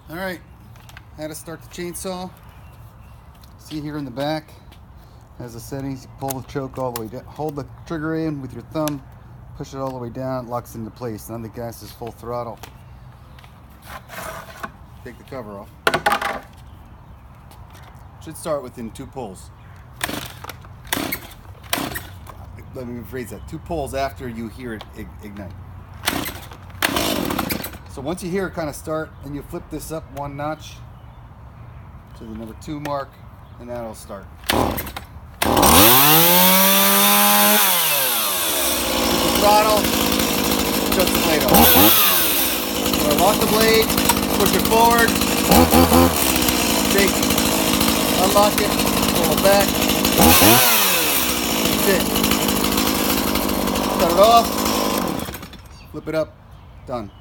All right, how to start the chainsaw. See here in the back has the settings. You pull the choke all the way down, hold the trigger in with your thumb, push it all the way down, it locks into place. Now the gas is full throttle. Take the cover off. Should start within 2 pulls. Let me rephrase that. 2 pulls after you hear it ignite. So once you hear it kind of start, then you flip this up 1 notch to the number 2 mark, and that'll start. Throttle, shut the blade off. So lock the blade, push it forward, shake, unlock it, pull it back. That's it. Shut it off, flip it up, done.